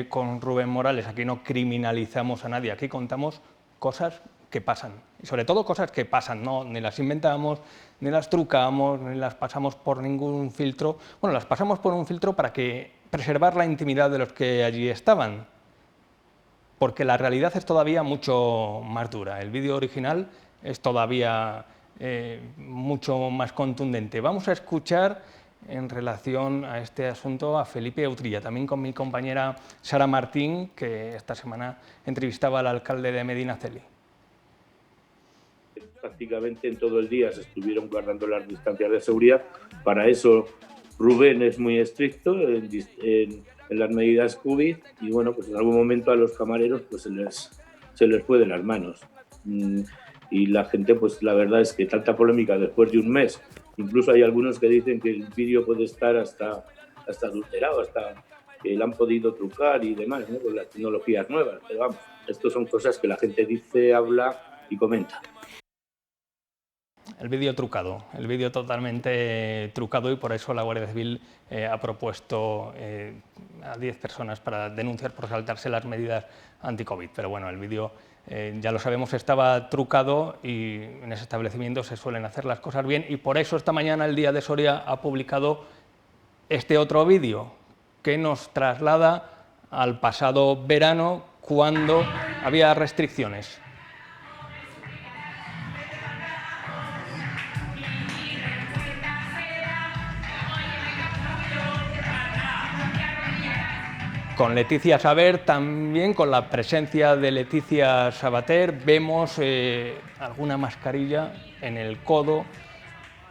con Rubén Morales, aquí no criminalizamos a nadie, aquí contamos cosas que pasan, y sobre todo cosas que pasan, no, ni las inventamos, ni las trucamos, ni las pasamos por ningún filtro. Bueno, las pasamos por un filtro para preservar la intimidad de los que allí estaban, porque la realidad es todavía mucho más dura. El vídeo original es todavía mucho más contundente. Vamos a escuchar en relación a este asunto a Felipe Utrilla, también con mi compañera Sara Martín, que esta semana entrevistaba al alcalde de Medinaceli. Prácticamente en todo el día se estuvieron guardando las distancias de seguridad. Para eso Rubén es muy estricto en las medidas COVID y bueno, pues en algún momento a los camareros pues se les fue de las manos. Y la gente, pues la verdad es que tanta polémica después de un mes, incluso hay algunos que dicen que el vídeo puede estar hasta adulterado, hasta que lo han podido trucar y demás, ¿no? Con las tecnologías nuevas. Pero vamos, esto son cosas que la gente dice, habla y comenta. El vídeo trucado, el vídeo totalmente trucado, y por eso la Guardia Civil ha propuesto a 10 personas para denunciar por saltarse las medidas anti-COVID. Pero bueno, el vídeo, ya lo sabemos, estaba trucado y en ese establecimiento se suelen hacer las cosas bien, y por eso esta mañana el Día de Soria ha publicado este otro vídeo que nos traslada al pasado verano, cuando había restricciones. Con Leticia Saber, también con la presencia de Leticia Sabater, vemos alguna mascarilla en el codo,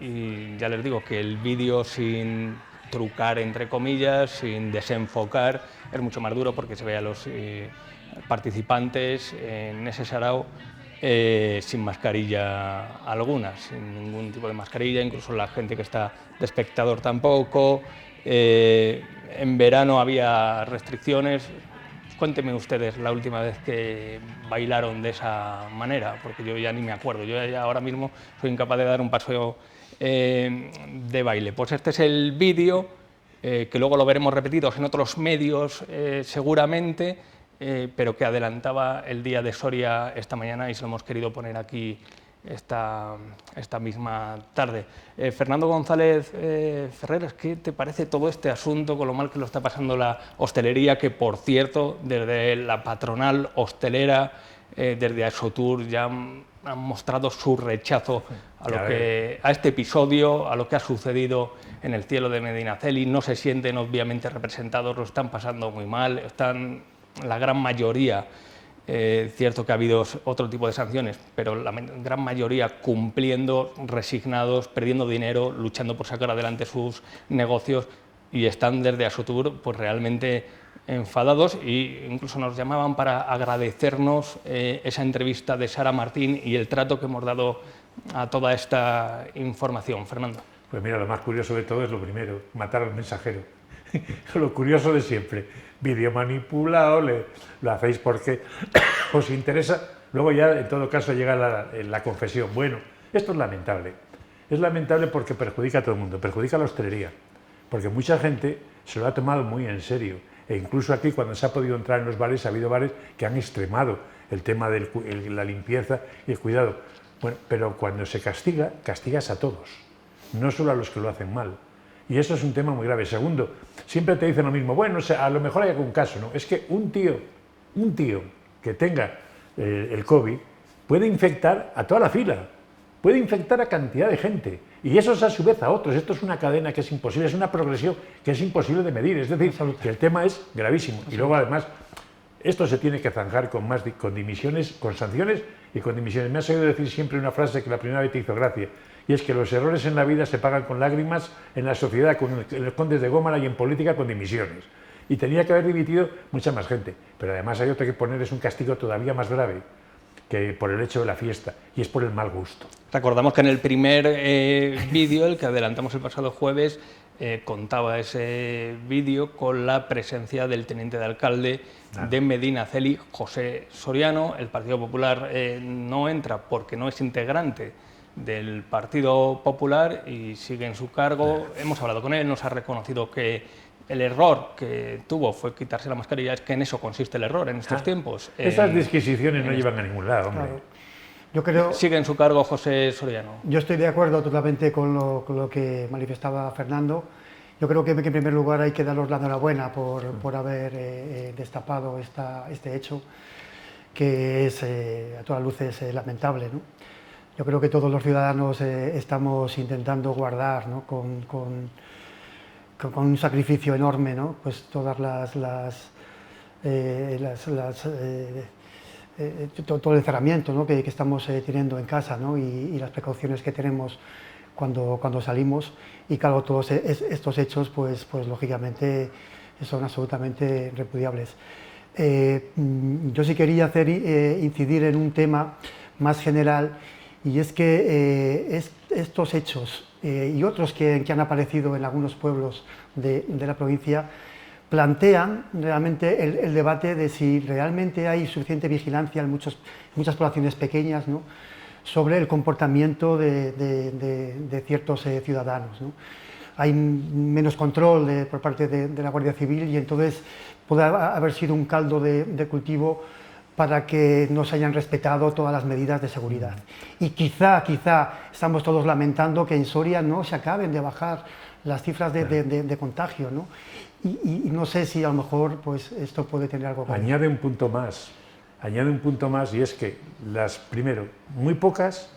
y ya les digo que el vídeo sin trucar, entre comillas, sin desenfocar. Es mucho más duro porque se ve a los participantes en ese sarao sin mascarilla alguna, sin ningún tipo de mascarilla, incluso la gente que está de espectador tampoco. En verano había restricciones. Cuéntenme ustedes la última vez que bailaron de esa manera, porque yo ya ni me acuerdo, yo ya ahora mismo soy incapaz de dar un paseo de baile. Pues este es el vídeo, que luego lo veremos repetidos en otros medios seguramente, pero que adelantaba el día de Soria esta mañana y se lo hemos querido poner aquí esta misma tarde. Fernando González Ferreras, ¿qué te parece todo este asunto con lo mal que lo está pasando la hostelería? Que, por cierto, desde la patronal hostelera, desde Asotur, ya han mostrado su rechazo a este episodio, a lo que ha sucedido en el cielo de Medinaceli. No se sienten obviamente representados, lo están pasando muy mal, están la gran mayoría. Cierto que ha habido otro tipo de sanciones, pero la gran mayoría cumpliendo, resignados, perdiendo dinero, luchando por sacar adelante sus negocios, y están desde Asotur pues realmente enfadados, e incluso nos llamaban para agradecernos esa entrevista de Sara Martín y el trato que hemos dado a toda esta información. Fernando. Pues mira, lo más curioso de todo es lo primero, matar al mensajero. Lo curioso de siempre. Vídeo manipulado, lo hacéis porque os interesa, luego ya en todo caso llega la confesión. Bueno, esto es lamentable. Es lamentable porque perjudica a todo el mundo, perjudica a la hostelería, porque mucha gente se lo ha tomado muy en serio, e incluso aquí cuando se ha podido entrar en los bares, ha habido bares que han extremado el tema de la limpieza y el cuidado. Bueno, pero cuando se castiga, castigas a todos, no solo a los que lo hacen mal. Y eso es un tema muy grave. Segundo, siempre te dicen lo mismo, bueno, a lo mejor hay algún caso, ¿no? Es que un tío que tenga el COVID puede infectar a toda la fila, puede infectar a cantidad de gente, y eso es a su vez a otros. Esto es una cadena que es imposible, es una progresión que es imposible de medir, es decir, que el tema es gravísimo. Y luego además, esto se tiene que zanjar con dimisiones, con sanciones y con dimisiones. Me has oído decir siempre una frase que la primera vez te hizo gracia, y es que los errores en la vida se pagan con lágrimas, en la sociedad con los condes de Gómara y en política con dimisiones. Y tenía que haber dimitido mucha más gente. Pero además hay otro que poner, es un castigo todavía más grave que por el hecho de la fiesta, y es por el mal gusto. Recordamos que en el primer vídeo, el que adelantamos el pasado jueves, contaba ese vídeo con la presencia del teniente de alcalde de Medinaceli, José Soriano. El Partido Popular no entra porque no es integrante del Partido Popular y sigue en su cargo. Hemos hablado con él, nos ha reconocido que el error que tuvo fue quitarse la mascarilla. Es que en eso consiste el error en estos tiempos. Esas disquisiciones no llevan a ningún lado, hombre. Claro. Yo creo, sigue en su cargo José Soriano. Yo estoy de acuerdo totalmente con lo que manifestaba Fernando. Yo creo que en primer lugar hay que daros la enhorabuena por haber destapado este hecho, que es a todas luces lamentable, ¿no? Yo creo que todos los ciudadanos estamos intentando guardar, ¿no? con un sacrificio enorme, ¿no? Pues todas todo el encerramiento, ¿no? que estamos teniendo en casa, ¿no? y las precauciones que tenemos cuando salimos, y claro, todos estos hechos pues lógicamente son absolutamente repudiables. Yo sí quería incidir en un tema más general, y es que estos hechos y otros que han aparecido en algunos pueblos de la provincia plantean realmente el debate de si realmente hay suficiente vigilancia en muchas poblaciones pequeñas, ¿no? sobre el comportamiento de ciertos ciudadanos, ¿no? Hay menos control por parte de la Guardia Civil, y entonces puede haber sido un caldo de cultivo para que no se hayan respetado todas las medidas de seguridad. Y quizá estamos todos lamentando que en Soria no se acaben de bajar las cifras de contagio, ¿no? Y no sé si a lo mejor pues, esto puede tener algo que ver. Añade un punto más, y es que primero, muy pocas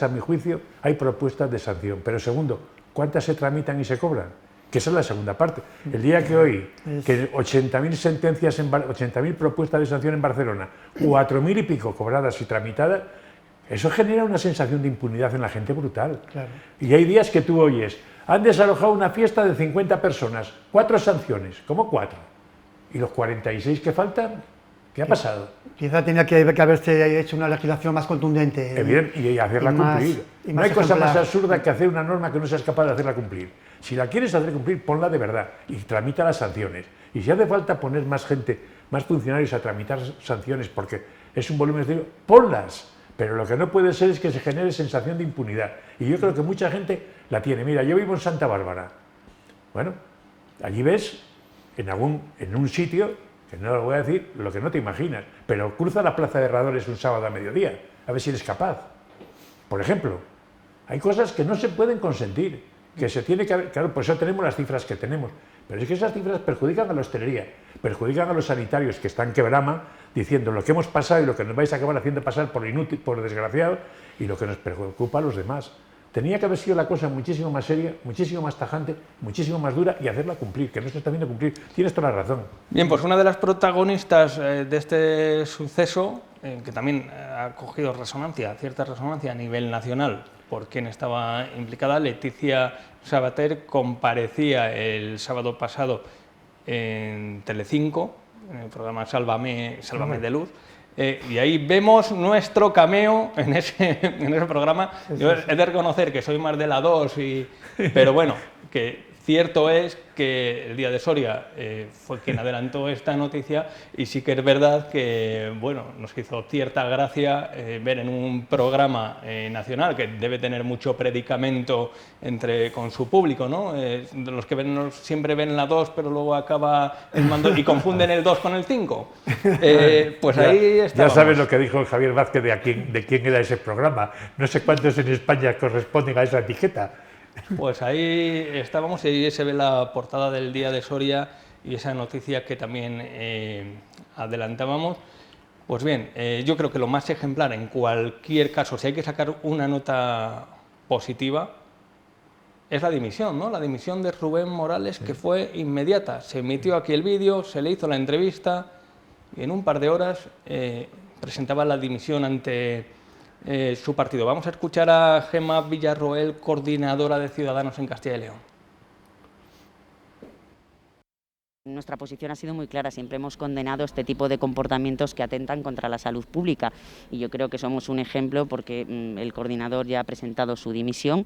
a mi juicio, hay propuestas de sanción, pero segundo, ¿cuántas se tramitan y se cobran? Que esa es la segunda parte. El día que hoy, que 80.000 sentencias, 80.000 propuestas de sanción en Barcelona, 4.000 y pico cobradas y tramitadas, eso genera una sensación de impunidad en la gente brutal. Claro. Y hay días que tú oyes, Han desalojado una fiesta de 50 personas, 4 sanciones, ¿cómo 4? ¿Y los 46 que faltan? ¿Qué ha pasado? Quizá tenía que haberse hecho una legislación más contundente. Y hacerla cumplir. No hay cosa más absurda que hacer una norma que no seas capaz de hacerla cumplir. Si la quieres hacer cumplir, ponla de verdad y tramita las sanciones. Y si hace falta poner más gente, más funcionarios a tramitar sanciones porque es un volumen de dinero, ponlas. Pero lo que no puede ser es que se genere sensación de impunidad. Y yo creo que mucha gente la tiene. Mira, yo vivo en Santa Bárbara. Bueno, allí ves, en un sitio, que no lo voy a decir, lo que no te imaginas, pero cruza la Plaza de Herradores un sábado a mediodía, a ver si eres capaz. Por ejemplo, hay cosas que no se pueden consentir, que se tiene que haber, claro, por eso tenemos las cifras que tenemos, pero es que esas cifras perjudican a la hostelería, perjudican a los sanitarios que están que brama, diciendo lo que hemos pasado y lo que nos vais a acabar haciendo pasar por inútil, por desgraciado, y lo que nos preocupa a los demás. Tenía que haber sido la cosa muchísimo más seria, muchísimo más tajante, muchísimo más dura y hacerla cumplir, que no se está viendo cumplir. Tienes toda la razón. Bien, pues una de las protagonistas de este suceso, que también ha cogido cierta resonancia a nivel nacional por quien estaba implicada, Leticia Sabater, comparecía el sábado pasado en Telecinco, en el programa Sálvame de Luz. Y ahí vemos nuestro cameo en ese programa. Yo he de reconocer que soy más de la 2, pero bueno, que cierto es que el día de Soria fue quien adelantó esta noticia y sí que es verdad que bueno, nos hizo cierta gracia ver en un programa nacional que debe tener mucho predicamento con su público, ¿no? Los que siempre ven la 2 pero luego acaba el mando y confunden el 2 con el 5. Pues ahí está. Ya sabes lo que dijo Javier Vázquez de quién era ese programa. No sé cuántos en España corresponden a esa etiqueta. Pues ahí estábamos y ahí se ve la portada del día de Soria y esa noticia que también adelantábamos. Pues bien, yo creo que lo más ejemplar en cualquier caso, si hay que sacar una nota positiva, es la dimisión, ¿no? La dimisión de Rubén Morales, que fue inmediata. Se emitió aquí el vídeo, se le hizo la entrevista y en un par de horas presentaba la dimisión ante su partido. Vamos a escuchar a Gemma Villarroel, coordinadora de Ciudadanos en Castilla y León. Nuestra posición ha sido muy clara, siempre hemos condenado este tipo de comportamientos que atentan contra la salud pública y yo creo que somos un ejemplo porque el coordinador ya ha presentado su dimisión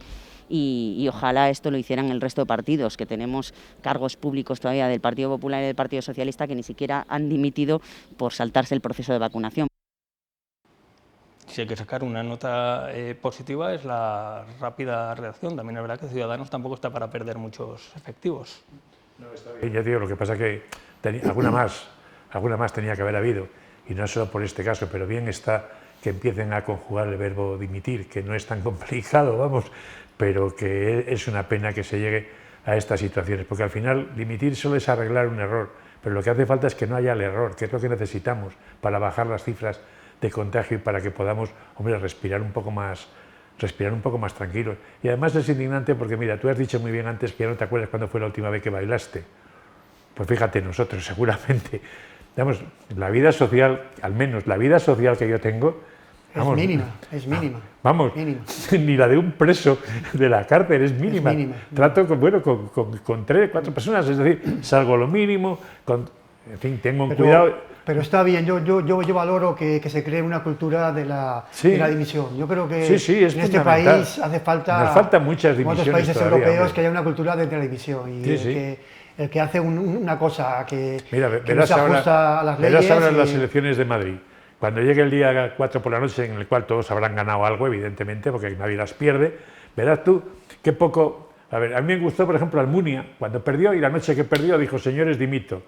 y ojalá esto lo hicieran el resto de partidos, que tenemos cargos públicos todavía del Partido Popular y del Partido Socialista que ni siquiera han dimitido por saltarse el proceso de vacunación. Si hay que sacar una nota positiva es la rápida reacción. También es verdad que Ciudadanos tampoco está para perder muchos efectivos. No, está bien. Ya digo, lo que pasa es que alguna más tenía que haber habido, y no solo por este caso, pero bien está que empiecen a conjugar el verbo dimitir, que no es tan complicado, vamos, pero que es una pena que se llegue a estas situaciones, porque al final dimitir solo es arreglar un error, pero lo que hace falta es que no haya el error, que es lo que necesitamos para bajar las cifras de contagio y para que podamos, hombre, respirar un poco más tranquilos. Y además es indignante porque, mira, tú has dicho muy bien antes que ya no te acuerdas cuándo fue la última vez que bailaste. Pues fíjate, nosotros seguramente, digamos, la vida social, al menos la vida social que yo tengo, vamos, es mínima. Vamos, mínima. Ni la de un preso de la cárcel es mínima. Trato con 3, 4 personas, es decir, salgo lo mínimo, en fin, tengo un cuidado. Pero está bien, yo valoro que se cree una cultura de la dimisión. Yo creo que en este país hace falta, nos faltan muchas dimisiones en otros países todavía, europeos, que haya una cultura de la dimisión. Y el que hace una cosa que no se ajusta a las leyes... Verás ahora las elecciones de Madrid. Cuando llegue el día 4 por la noche, en el cual todos habrán ganado algo, evidentemente, porque nadie las pierde, verás tú qué poco... A ver, a mí me gustó, por ejemplo, Almunia, cuando perdió, y la noche que perdió dijo, señores, dimito.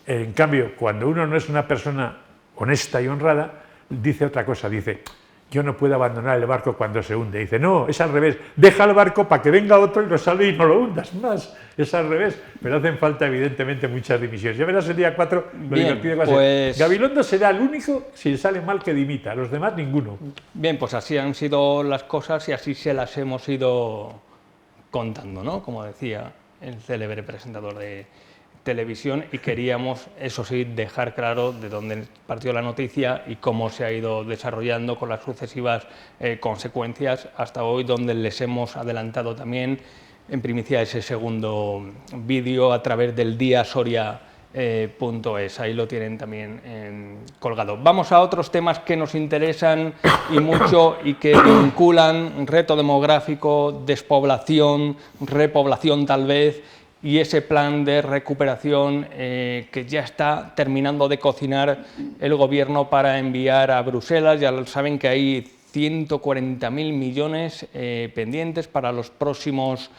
En cambio, cuando uno no es una persona honesta y honrada, dice otra cosa, dice, yo no puedo abandonar el barco cuando se hunde. Dice, no, es al revés, deja el barco para que venga otro y lo salve y no lo hundas más. Es al revés, pero hacen falta evidentemente muchas dimisiones. Ya verás el día 4, lo divertido que va a ser. Gabilondo será el único, si le sale mal, que dimita, los demás ninguno. Bien, pues así han sido las cosas y así se las hemos ido contando, ¿no? Como decía el célebre presentador de televisión, y queríamos, eso sí, dejar claro de dónde partió la noticia y cómo se ha ido desarrollando con las sucesivas consecuencias hasta hoy, donde les hemos adelantado también en primicia ese segundo vídeo a través del diasoria.es. Ahí lo tienen también colgado. Vamos a otros temas que nos interesan y mucho y que vinculan reto demográfico, despoblación, repoblación tal vez, y ese plan de recuperación que ya está terminando de cocinar el Gobierno para enviar a Bruselas. Ya saben que hay 140.000 millones pendientes para los próximos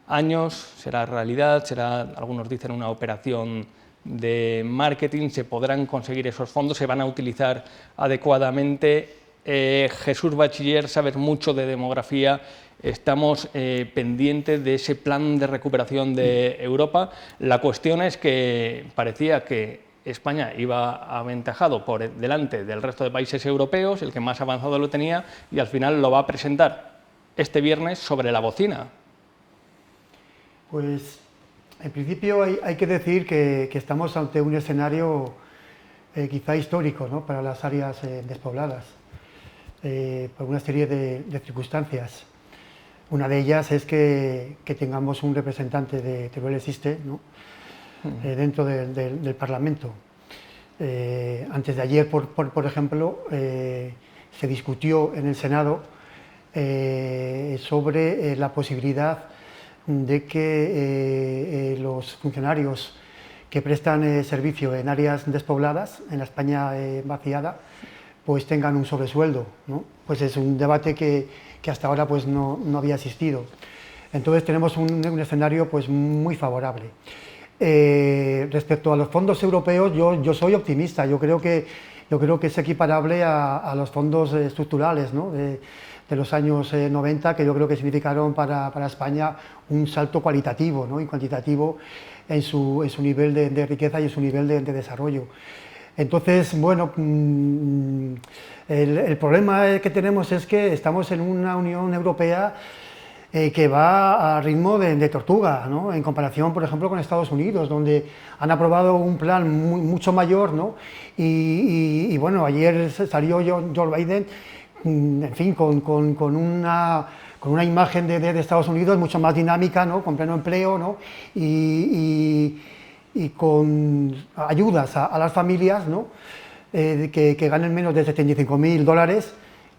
años. Será realidad, será, algunos dicen, una operación de marketing. Se podrán conseguir esos fondos, se van a utilizar adecuadamente. Jesús Bachiller sabe mucho de demografía. Estamos pendientes de ese plan de recuperación de Europa. La cuestión es que parecía que España iba aventajado por delante del resto de países europeos, el que más avanzado lo tenía, y al final lo va a presentar este viernes sobre la bocina. Pues en principio hay que decir que estamos ante un escenario quizá histórico, ¿no?, para las áreas despobladas, por una serie de circunstancias. Una de ellas es que tengamos un representante de Teruel existe, ¿no?, dentro del Parlamento. Antes de ayer, por ejemplo, se discutió en el Senado sobre la posibilidad de que los funcionarios que prestan servicio en áreas despobladas, en la España vaciada, pues tengan un sobresueldo, ¿no? Pues es un debate que hasta ahora pues no había existido. Entonces tenemos un escenario pues muy favorable. Respecto a los fondos europeos, yo soy optimista. Yo creo que es equiparable a los fondos estructurales, ¿no?, de los años 90, que yo creo que significaron para España un salto cualitativo, ¿no?, y cuantitativo en su nivel de riqueza y en su nivel de desarrollo. Entonces, bueno, el problema que tenemos es que estamos en una Unión Europea que va a ritmo de tortuga, ¿no?, en comparación, por ejemplo, con Estados Unidos, donde han aprobado un plan mucho mayor, ¿no?, y bueno, ayer salió Joe Biden, en fin, con una imagen de Estados Unidos mucho más dinámica, ¿no?, con pleno empleo, ¿no?, y con ayudas a las familias, ¿no?, que ganen menos de $75.000,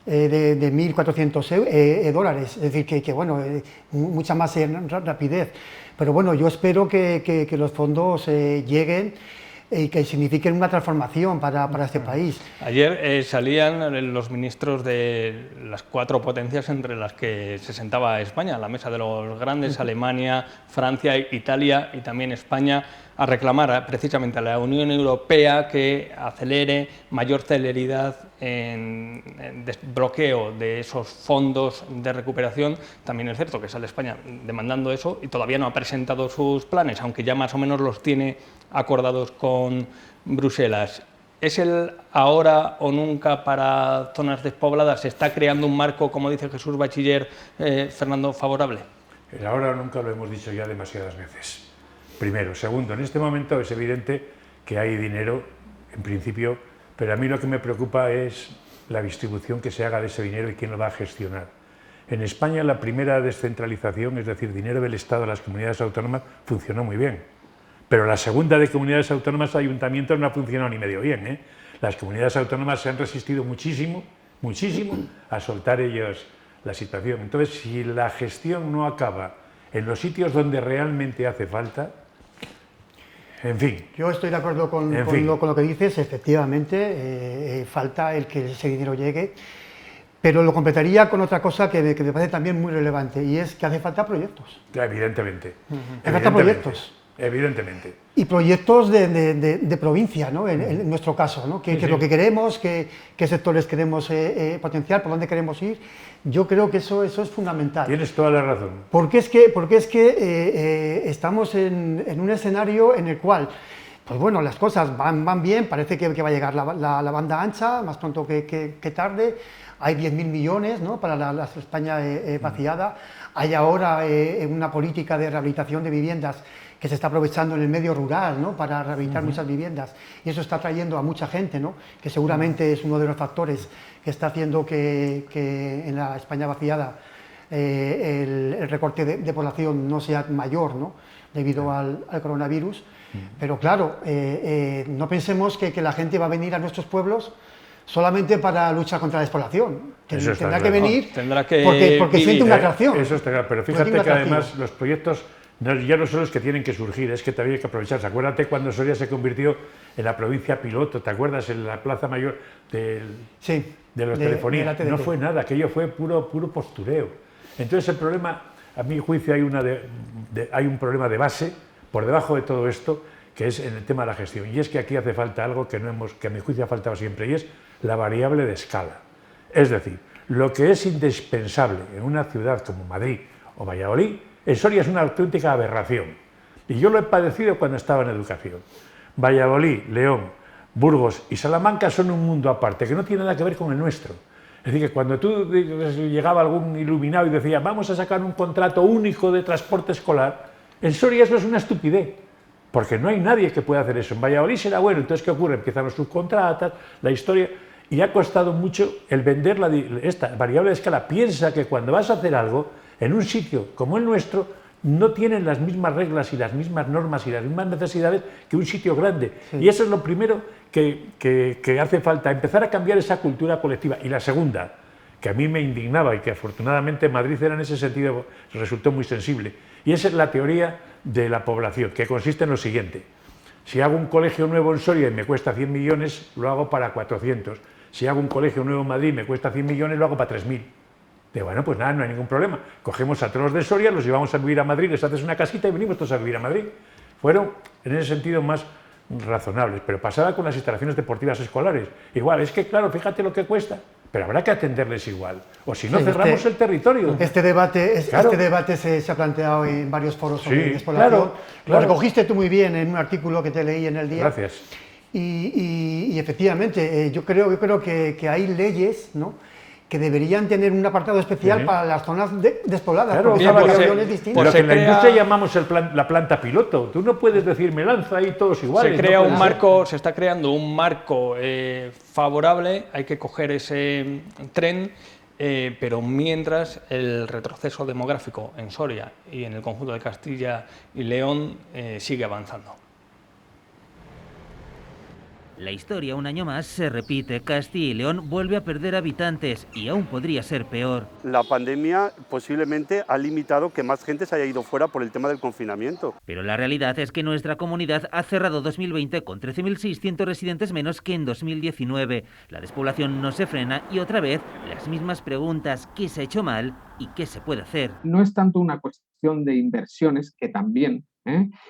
de 1.400 dólares, es decir, que bueno, mucha más rapidez. Pero bueno, yo espero que los fondos lleguen y que signifiquen una transformación para este país. Ayer salían los ministros de las 4 potencias entre las que se sentaba España, a la mesa de los grandes, Alemania, Francia, Italia y también España, a reclamar precisamente a la Unión Europea que acelere, mayor celeridad en desbloqueo de esos fondos de recuperación. También es cierto que sale España demandando eso y todavía no ha presentado sus planes, aunque ya más o menos los tiene acordados con Bruselas. ¿Es el ahora o nunca para zonas despobladas? ¿Se está creando un marco, como dice Jesús Bachiller, Fernando, favorable? El ahora o nunca lo hemos dicho ya demasiadas veces. Primero. Segundo, en este momento es evidente que hay dinero, en principio, pero a mí lo que me preocupa es la distribución que se haga de ese dinero y quién lo va a gestionar. En España la primera descentralización, es decir, dinero del Estado a las comunidades autónomas, funcionó muy bien. Pero la segunda de comunidades autónomas, ayuntamientos, no ha funcionado ni medio bien, ¿eh? Las comunidades autónomas se han resistido muchísimo a soltar ellos la situación. Entonces, si la gestión no acaba en los sitios donde realmente hace falta, en fin. Yo estoy de acuerdo con lo que dices, efectivamente, falta el que ese dinero llegue, pero lo completaría con otra cosa que me parece también muy relevante, y es que hace falta proyectos. Evidentemente. Hace falta proyectos. Evidentemente. Y proyectos de provincia, ¿no?, en nuestro caso, ¿no?, que es lo que queremos, qué sectores queremos potenciar, por dónde queremos ir. Yo creo que eso es fundamental. Tienes toda la razón. Porque es que estamos en un escenario en el cual, pues bueno, las cosas van bien, parece que va a llegar la banda ancha, más pronto que tarde. Hay 10.000 millones, ¿no?, para la España vaciada. Hay ahora una política de rehabilitación de viviendas que se está aprovechando en el medio rural, ¿no?, para rehabilitar muchas viviendas, y eso está atrayendo a mucha gente, ¿no?, que seguramente es uno de los factores que está haciendo que en la España vaciada el recorte de población no sea mayor, ¿no? Debido al coronavirus. Pero claro, no pensemos que la gente va a venir a nuestros pueblos solamente para luchar contra la despoblación. Tendrá que venir porque siente una atracción. Eso está claro, pero fíjate que además los proyectos ya no son los que tienen que surgir, es que también hay que aprovecharse. Acuérdate cuando Soria se convirtió en la provincia piloto, ¿te acuerdas? En la plaza mayor de los telefonías. No fue nada, aquello fue puro postureo. Entonces el problema, a mi juicio, hay un problema de base por debajo de todo esto, que es en el tema de la gestión. Y es que aquí hace falta algo que a mi juicio ha faltado siempre, y es la variable de escala. Es decir, lo que es indispensable en una ciudad como Madrid o Valladolid, en Soria es una auténtica aberración. Y yo lo he padecido cuando estaba en educación. Valladolid, León, Burgos y Salamanca son un mundo aparte, que no tiene nada que ver con el nuestro. Es decir, que cuando llegaba algún iluminado y decía vamos a sacar un contrato único de transporte escolar, en Soria eso es una estupidez, porque no hay nadie que pueda hacer eso. En Valladolid será bueno, entonces ¿qué ocurre? Empiezan los subcontratas, la historia, y ha costado mucho el vender esta variable de escala. Piensa que cuando vas a hacer algo, en un sitio como el nuestro, no tienen las mismas reglas y las mismas normas y las mismas necesidades que un sitio grande. Sí. Y eso es lo primero que hace falta, empezar a cambiar esa cultura colectiva. Y la segunda, que a mí me indignaba y que afortunadamente Madrid era en ese sentido, resultó muy sensible, y esa es la teoría de la población, que consiste en lo siguiente: si hago un colegio nuevo en Soria y me cuesta 100 millones, lo hago para 400. Si hago un colegio nuevo en Madrid y me cuesta 100 millones, lo hago para 3.000. De bueno, pues nada, no hay ningún problema. Cogemos a todos los de Soria, los llevamos a vivir a Madrid, les haces una casita y venimos todos a vivir a Madrid. Fueron, en ese sentido, más razonables. Pero pasaba con las instalaciones deportivas escolares. Igual, es que claro, fíjate lo que cuesta, pero habrá que atenderles igual. O si no, cerramos el territorio. Este debate se ha planteado en varios foros sobre despoblación. Claro. Lo recogiste tú muy bien en un artículo que te leí en El Día. Gracias. Y efectivamente, yo creo que hay leyes, ¿no?, que deberían tener un apartado especial para las zonas despobladas, claro, porque esa variación es distinta. Lo que en la industria llamamos la planta piloto. Tú no puedes decir, me lanza ahí todos iguales. Se está creando un marco favorable, hay que coger ese tren, pero mientras el retroceso demográfico en Soria y en el conjunto de Castilla y León sigue avanzando. La historia un año más se repite. Castilla y León vuelve a perder habitantes y aún podría ser peor. La pandemia posiblemente ha limitado que más gente se haya ido fuera por el tema del confinamiento. Pero la realidad es que nuestra comunidad ha cerrado 2020 con 13.600 residentes menos que en 2019. La despoblación no se frena y otra vez las mismas preguntas: ¿qué se ha hecho mal y qué se puede hacer? No es tanto una cuestión de inversiones, que también,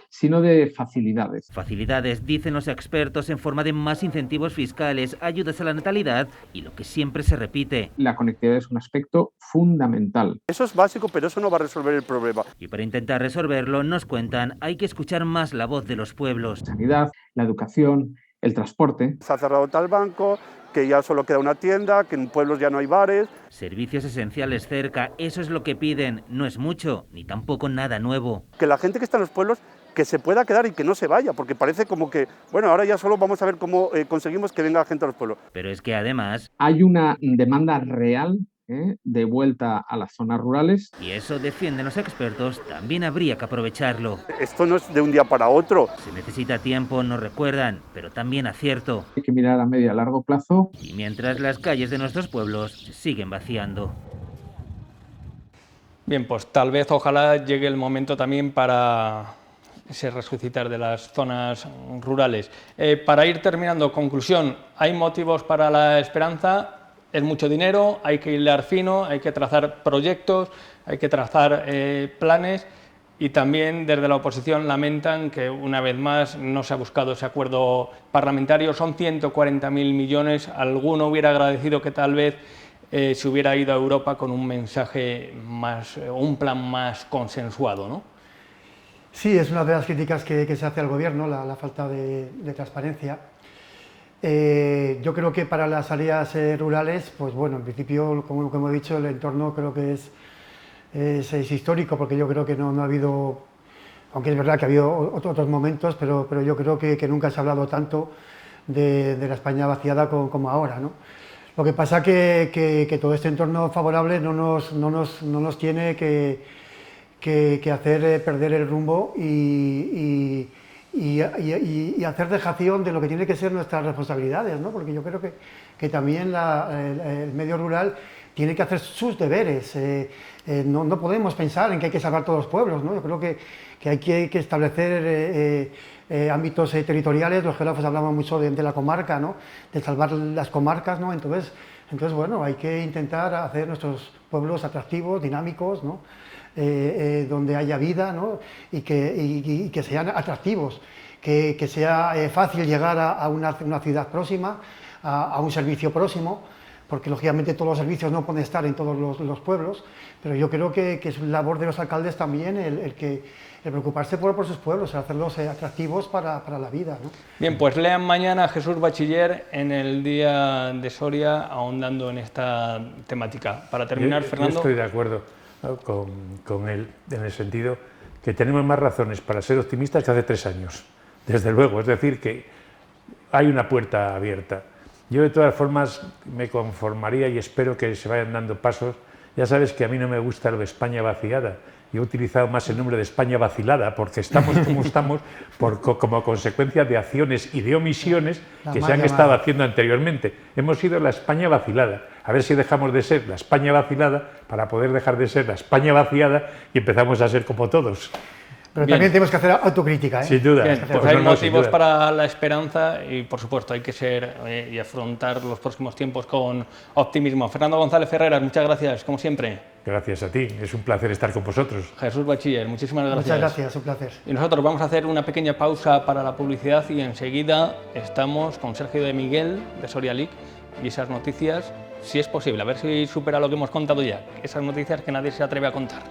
sino de facilidades. Facilidades, dicen los expertos, en forma de más incentivos fiscales, ayudas a la natalidad y lo que siempre se repite: la conectividad es un aspecto fundamental. Eso es básico, pero eso no va a resolver el problema. Y para intentar resolverlo, nos cuentan, hay que escuchar más la voz de los pueblos. Sanidad, la educación, el transporte. Se ha cerrado tal banco, que ya solo queda una tienda, que en pueblos ya no hay bares. Servicios esenciales cerca, eso es lo que piden. No es mucho, ni tampoco nada nuevo. Que la gente que está en los pueblos, que se pueda quedar y que no se vaya, porque parece como que, bueno, ahora ya solo vamos a ver cómo conseguimos que venga la gente a los pueblos. Pero es que además hay una demanda real de vuelta a las zonas rurales. Y eso, defienden los expertos, también habría que aprovecharlo. Esto no es de un día para otro. Se necesita tiempo, nos recuerdan, pero también acierto. Hay que mirar a medio y a largo plazo. Y mientras las calles de nuestros pueblos siguen vaciando. Bien, pues tal vez, ojalá llegue el momento también para ese resucitar de las zonas rurales. Para ir terminando, conclusión, ¿hay motivos para la esperanza? Es mucho dinero, hay que hilar fino, hay que trazar proyectos, hay que trazar planes, y también desde la oposición lamentan que una vez más no se ha buscado ese acuerdo parlamentario. Son 140.000 millones, alguno hubiera agradecido que tal vez se hubiera ido a Europa con un mensaje más, un plan más consensuado, ¿no? Sí, es una de las críticas que se hace al gobierno, la falta de transparencia. Yo creo que para las áreas rurales, pues bueno, en principio, como he dicho, el entorno creo que es histórico, porque yo creo que no ha habido, aunque es verdad que ha habido otros momentos, pero yo creo que nunca se ha hablado tanto de la España vaciada como ahora, ¿no? Lo que pasa que todo este entorno favorable no nos tiene que hacer perder el rumbo y hacer dejación de lo que tiene que ser nuestras responsabilidades, ¿no? Porque yo creo que también el medio rural tiene que hacer sus deberes. No podemos pensar en que hay que salvar todos los pueblos, ¿no? Yo creo que hay que establecer ámbitos territoriales. Los geógrafos hablamos mucho de la comarca, ¿no? De salvar las comarcas, ¿no? Entonces, bueno, hay que intentar hacer nuestros pueblos atractivos, dinámicos, ¿no? Donde haya vida, ¿no? y que sean atractivos, que sea fácil llegar a una ciudad próxima, a un servicio próximo, porque lógicamente todos los servicios no pueden estar en todos los pueblos, pero yo creo que es labor de los alcaldes también el preocuparse por sus pueblos, el hacerlos atractivos para la vida, ¿no? Bien, pues lean mañana a Jesús Bachiller en el Día de Soria, ahondando en esta temática. Para terminar, Fernando... Yo estoy de acuerdo, ¿no? con él, en el sentido que tenemos más razones para ser optimistas que hace 3 años, desde luego, es decir, que hay una puerta abierta. Yo de todas formas me conformaría y espero que se vayan dando pasos. Ya sabes que a mí no me gusta lo de España vaciada. Yo he utilizado más el nombre de España vacilada porque estamos como estamos como consecuencia de acciones y de omisiones que se han estado haciendo anteriormente. Hemos sido la España vacilada. A ver si dejamos de ser la España vacilada para poder dejar de ser la España vaciada y empezamos a ser como todos. Pero también tenemos que hacer autocrítica, ¿eh? Sin duda. Bien, pues hay motivos para la esperanza y, por supuesto, hay que ser y afrontar los próximos tiempos con optimismo. Fernando González Ferreras, muchas gracias, como siempre. Gracias a ti, es un placer estar con vosotros. Jesús Bachiller, muchísimas gracias. Muchas gracias, un placer. Y nosotros vamos a hacer una pequeña pausa para la publicidad y enseguida estamos con Sergio de Miguel, de Soria League, y esas noticias, si es posible, a ver si supera lo que hemos contado ya, esas noticias que nadie se atreve a contar.